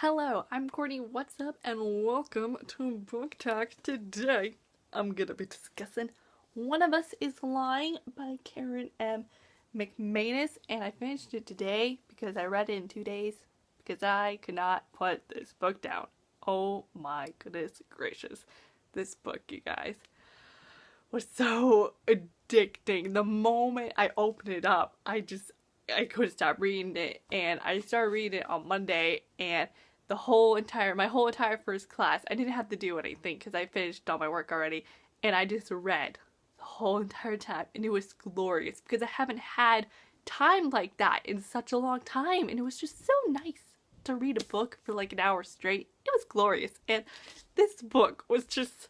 Hello, I'm Courtney, what's up, and welcome to Booktalk. Today, I'm gonna be discussing One of Us is Lying by Karen M. Mcmanus, and I finished it today because I read it in 2 days because I could not put this book down. Oh my goodness gracious. This book, you guys, was so addicting. The moment I opened it up, I couldn't stop reading it, and I started reading it on Monday, and my whole entire first class, I didn't have to do anything because I finished all my work already, and I just read the whole entire time, and it was glorious because I haven't had time like that in such a long time, and it was just so nice to read a book for like an hour straight. It was glorious, and this book was just,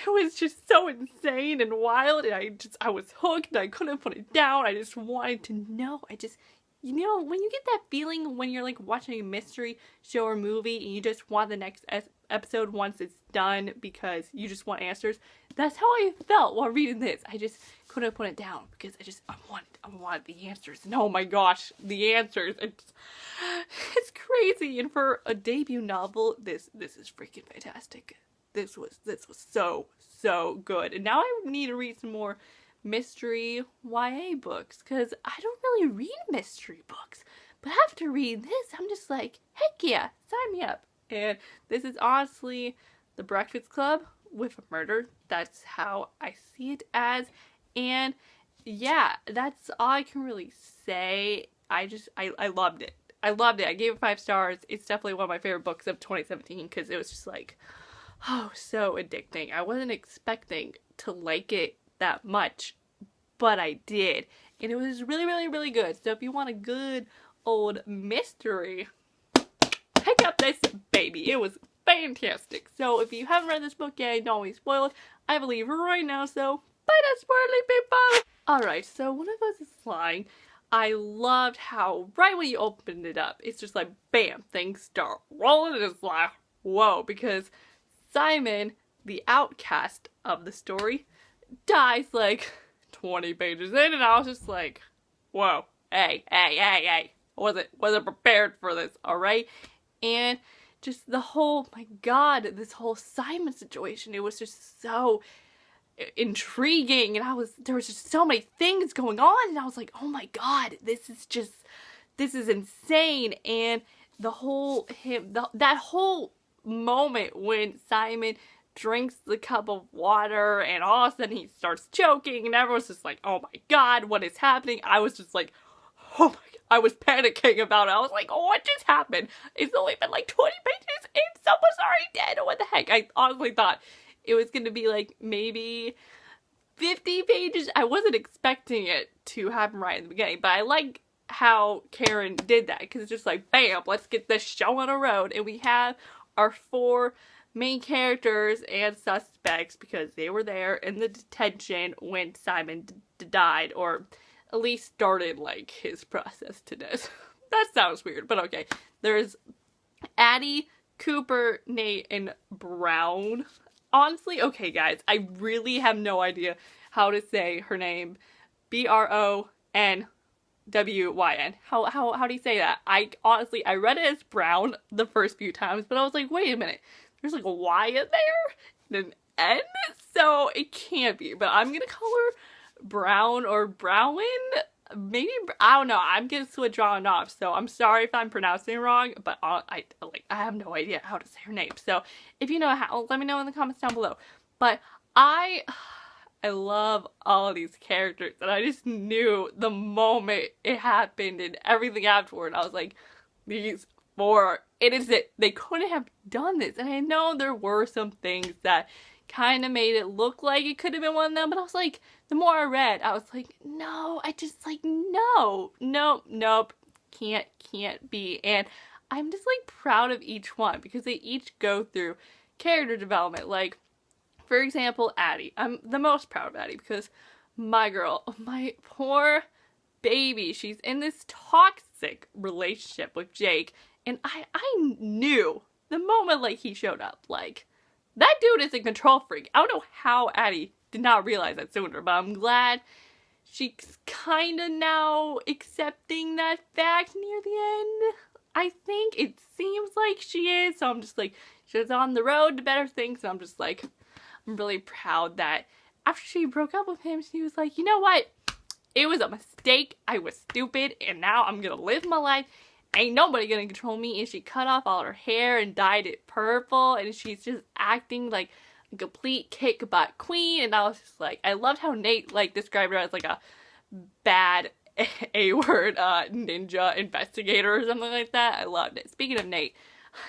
it was just so insane and wild, and I was hooked, and I couldn't put it down. I just wanted to know. You know, when you get that feeling when you're like watching a mystery show or movie and you just want the next episode once it's done because you just want answers? That's how I felt while reading this. I just couldn't put it down because I wanted the answers. And oh my gosh, the answers. It's crazy. And for a debut novel, this is freaking fantastic. This was so good. And now I need to read some more mystery YA books because I don't really read mystery books, but after reading this, I'm just like, heck yeah, sign me up. And this is honestly The Breakfast Club with a murder. That's how I see it as. And yeah, that's all I can really say. I loved it. I loved it. I gave it 5 stars. It's definitely one of my favorite books of 2017 because it was just like, oh, so addicting. I wasn't expecting to like it that much, but I did. And it was really good. So if you want a good old mystery, pick up this baby. It was fantastic. So if you haven't read this book yet, don't be spoiled. I believe right now, so bye to spoiling people. Alright, so One of Us is Lying. I loved how right when you opened it up, it's just like bam, things start rolling, and it's like, whoa, because Simon, the outcast of the story, dies like 20 pages in, and I was just like, whoa, hey, I wasn't prepared for this, alright? And just the whole, my god, this whole Simon situation, it was just so intriguing, and there was just so many things going on, and I was like, oh my god, this is insane. And that whole moment when Simon drinks the cup of water and all of a sudden he starts choking and everyone's just like, oh my god, what is happening? I was just like, oh my god, I was panicking about it. I was like, oh, what just happened? It's only been like 20 pages and someone's already dead. What the heck? I honestly thought it was going to be like maybe 50 pages. I wasn't expecting it to happen right in the beginning, but I like how Karen did that because it's just like, bam, let's get this show on the road. And we have our 4 main characters and suspects because they were there in the detention when Simon died, or at least started like his process to death. That sounds weird, but okay. There's Addie, Cooper, Nate, and Brown. Honestly, okay guys, I really have no idea how to say her name. Brownwyn. How do you say that? I read it as Brown the first few times, but I was like, wait a minute. There's like a Y in there and an N, so it can't be. But I'm gonna call her Brown or Brown. Maybe, I don't know. I'm gonna switch on off. So I'm sorry if I'm pronouncing it wrong, but I have no idea how to say her name. So if you know how, let me know in the comments down below. But I love all of these characters, and I just knew the moment it happened and everything afterward. I was like, these 4, it is it. They couldn't have done this. And I know there were some things that kind of made it look like it could have been one of them, but I was like, the more I read, I was like, no, nope, can't be. And I'm just like proud of each one because they each go through character development. Like, for example, Addie. I'm the most proud of Addie because my girl, my poor baby, she's in this toxic relationship with Jake. And I knew the moment like he showed up, like, that dude is a control freak. I don't know how Addie did not realize that sooner, but I'm glad she's kind of now accepting that fact near the end. I think it seems like she is, so I'm just like, she's on the road to better things, and I'm just like, I'm really proud that after she broke up with him, she was like, you know what? It was a mistake, I was stupid, and now I'm gonna live my life. Ain't nobody gonna control me. And she cut off all her hair and dyed it purple, and she's just acting like a complete kick butt queen. And I was just like, I loved how Nate like described her as like a bad A-word ninja investigator or something like that. I loved it. Speaking of Nate,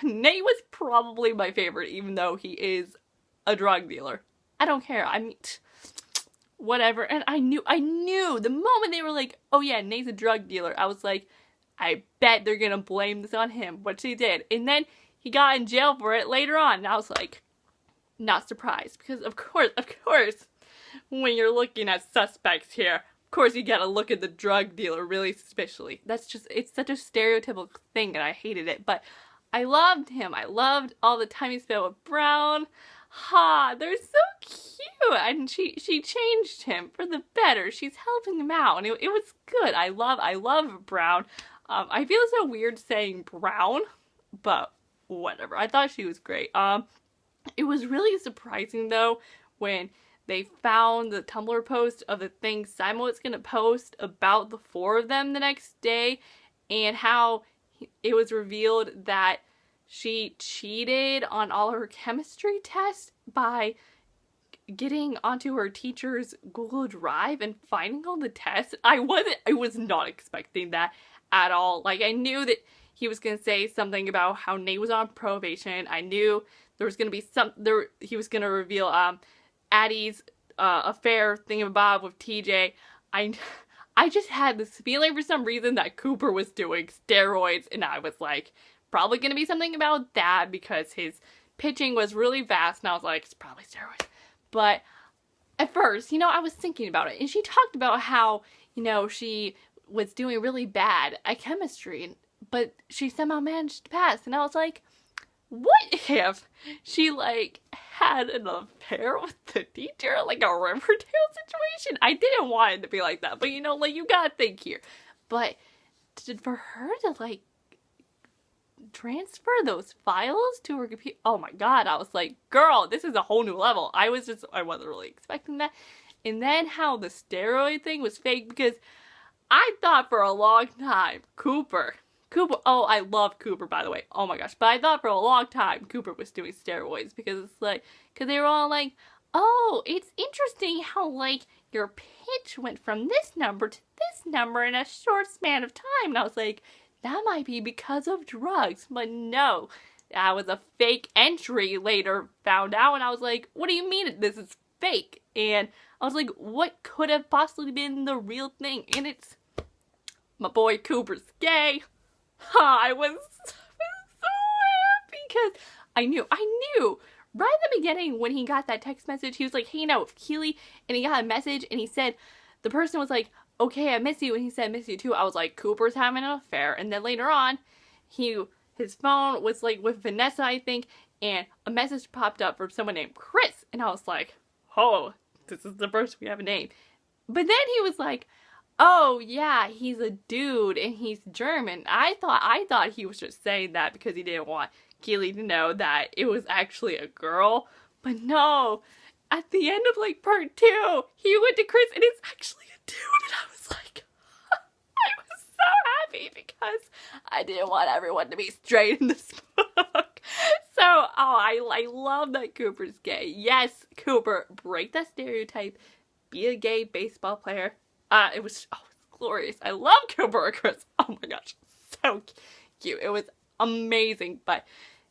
Nate was probably my favorite, even though he is a drug dealer. I don't care. I mean, whatever. And I knew the moment they were like, oh yeah, Nate's a drug dealer, I was like, I bet they're gonna blame this on him, which they did. And then he got in jail for it later on, and I was like, not surprised, because of course, when you're looking at suspects here, of course you gotta look at the drug dealer really suspiciously. That's just, it's such a stereotypical thing, and I hated it. But I loved him. I loved all the time he spent with Brown. Ha, they're so cute, and she changed him for the better. She's helping him out, and it was good. I love Brown. I feel so weird saying Brown, but whatever. I thought she was great. It was really surprising though when they found the Tumblr post of the thing Simon was gonna post about the four of them the next day, and how it was revealed that she cheated on all her chemistry tests by getting onto her teacher's Google Drive and finding all the tests. I was not expecting that at all. Like, I knew that he was gonna say something about how Nate was on probation. I knew there was gonna be he was gonna reveal Addie's affair thingamabob with TJ. I just had this feeling for some reason that Cooper was doing steroids, and I was like, probably gonna be something about that because his pitching was really fast, and I was like, it's probably steroids. But at first, you know, I was thinking about it, and she talked about how, you know, she was doing really bad at chemistry, but she somehow managed to pass, and I was like, what if she, like, had an affair with the teacher, like a Riverdale situation? I didn't want it to be like that, but, you know, like, you gotta think here. But for her to, like, transfer those files to her computer, oh my god, I was like, girl, this is a whole new level. I wasn't really expecting that. And then how the steroid thing was fake, because I thought for a long time Cooper, oh, I love Cooper, by the way, oh my gosh, but I thought for a long time Cooper was doing steroids, because it's like, because they were all like, oh, it's interesting how, like, your pitch went from this number to this number in a short span of time, and I was like, that might be because of drugs. But no, that was a fake entry later found out, and I was like, what do you mean this is fake? And I was like, what could have possibly been the real thing? And it's my boy Cooper's gay. I was so happy because I knew right at the beginning when he got that text message, he was like hanging out with Keely, and he got a message, and he said, the person was like, okay, I miss you, and he said, miss you too. I was like, Cooper's having an affair. And then later on, his phone was like with Vanessa, I think, and a message popped up from someone named Chris, and I was like, oh, this is the first we have a name. But then he was like, oh yeah, he's a dude and he's German. I thought he was just saying that because he didn't want Keely to know that it was actually a girl. But no, at the end of like part 2, he went to Chris and it's actually a dude, and I was like, I was so happy because I didn't want everyone to be straight in this book. So, oh, I love that Cooper's gay. Yes, Cooper, break that stereotype. Be a gay baseball player. It was glorious. I love Cooper and Chris. Oh my gosh, so cute. It was amazing. But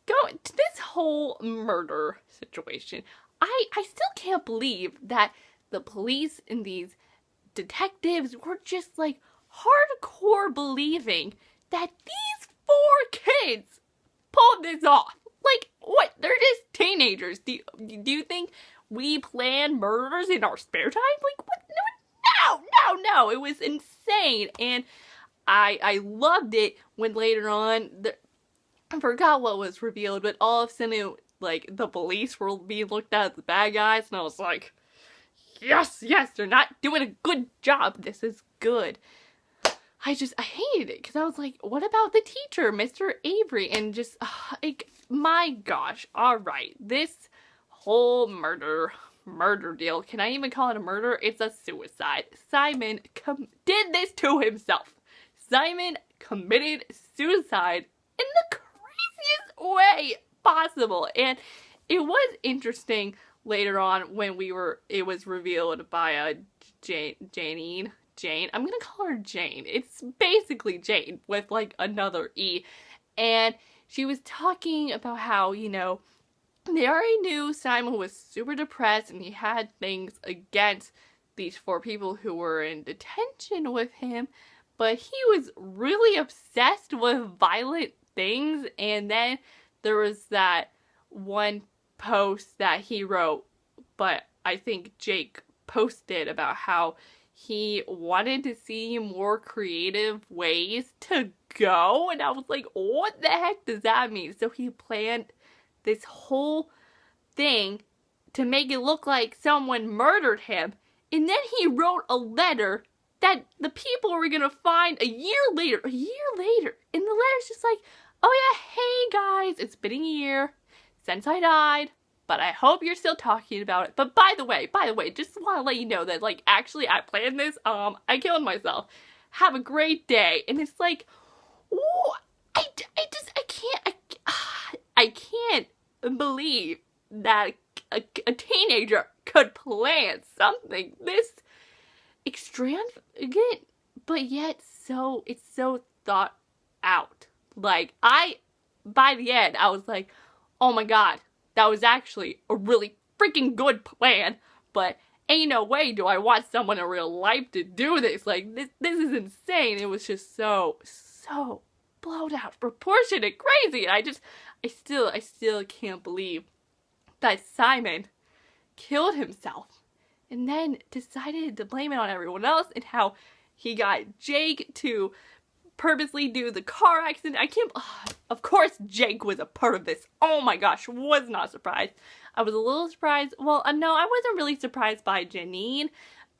going to this whole murder situation, I still can't believe that the police and these detectives were just like hardcore believing that these 4 kids pulled this off. Like, what? They're just teenagers. Do you think we plan murders in our spare time? Like, what? No. It was insane. And I loved it when later on, I forgot what was revealed, but all of a sudden, like, the police were being looked at as the bad guys, and I was like, yes, they're not doing a good job. This is good. I hated it because I was like, what about the teacher, Mr. Avery? And just, like, my gosh, all right, this whole murder deal, can I even call it a murder? It's a suicide. Simon did this to himself. Simon committed suicide in the craziest way possible. And it was interesting later on when it was revealed by Jane. I'm gonna call her Jane. It's basically Jane with like another E. And she was talking about how, you know, they already knew Simon was super depressed and he had things against these 4 people who were in detention with him, but he was really obsessed with violent things. And then there was that one post that he wrote, but I think Jake posted about how he wanted to see more creative ways to go, and I was like, what the heck does that mean? So he planned this whole thing to make it look like someone murdered him, and then he wrote a letter that the people were gonna find a year later, and the letter's just like, oh yeah, hey guys, it's been a year since I died, but I hope you're still talking about it. But by the way, just want to let you know that, like, actually I planned this, I killed myself. Have a great day. And it's like, ooh, I can't believe that a teenager could plan something this extravagant, but yet it's so thought out. Like, by the end, I was like, oh my god, that was actually a really freaking good plan, but ain't no way do I want someone in real life to do this. Like, this is insane. It was just so blown out, proportionate, crazy. And I still can't believe that Simon killed himself and then decided to blame it on everyone else, and how he got Jake to purposely do the car accident. Of course Jake was a part of this. Oh my gosh, was not surprised. I was a little surprised. Well, no, I wasn't really surprised by Janine,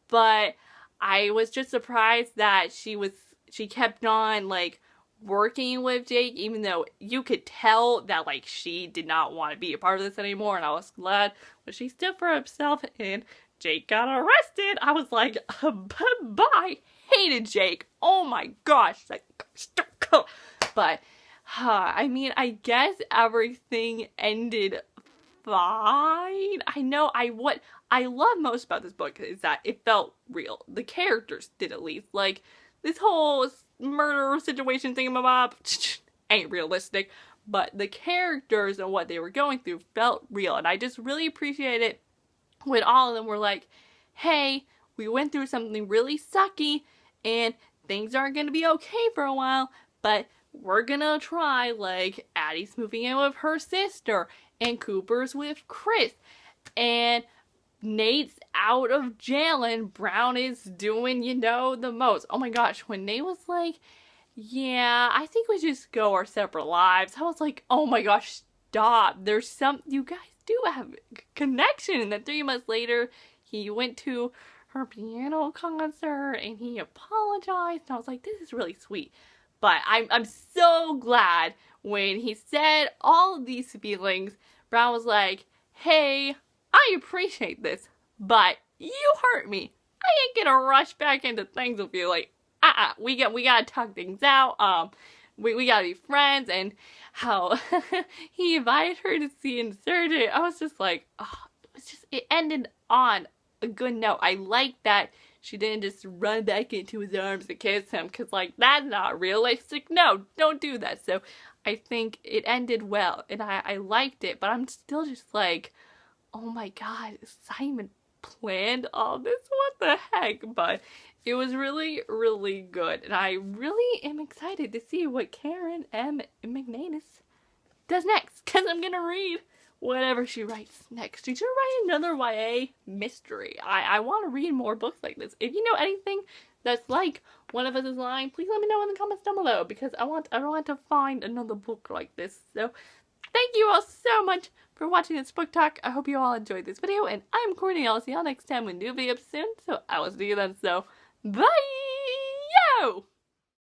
but I was just surprised that she kept on, like, working with Jake, even though you could tell that, like, she did not want to be a part of this anymore, and I was glad when she stood for herself and Jake got arrested. I was like, bye-bye. Hated Jake. Oh my gosh. Like, but, I mean, I guess everything ended fine. I know what I love most about this book is that it felt real. The characters did, at least. Like, this whole murder situation thingamabob ain't realistic, but the characters and what they were going through felt real, and I just really appreciate it when all of them were like, hey, we went through something really sucky, and things aren't gonna be okay for a while, but we're gonna try. Like, Addie's moving in with her sister, and Cooper's with Chris, and Nate's out of jail, and Brown is doing, you know, the most. Oh my gosh, when Nate was like, yeah, I think we just go our separate lives, I was like, oh my gosh, stop. There's you guys do have a connection. And then 3 months later, he went to her piano concert and he apologized, and I was like, this is really sweet. But I'm so glad when he said all of these feelings, Brown was like, hey, I appreciate this, but you hurt me. I ain't gonna rush back into things with you. Like, we gotta talk things out. We gotta be friends. And how he invited her to see Insurgent, I was just like, oh, it ended on a good note. I like that she didn't just run back into his arms and kiss him, because, like, that's not realistic. No, don't do that. So I think it ended well, and I liked it, but I'm still just like, oh my god, Simon planned all this? What the heck? But it was really, really good, and I really am excited to see what Karen M. Mcmanus does next, because I'm gonna read whatever she writes next. She's gonna write another YA mystery. I want to read more books like this. If you know anything that's like One of Us is Lying, please let me know in the comments down below, because I want to find another book like this. So thank you all so much for watching this book talk. I hope you all enjoyed this video, and I'm Courtney. I'll see y'all next time with new videos soon, so I will see you then. So bye! Yo!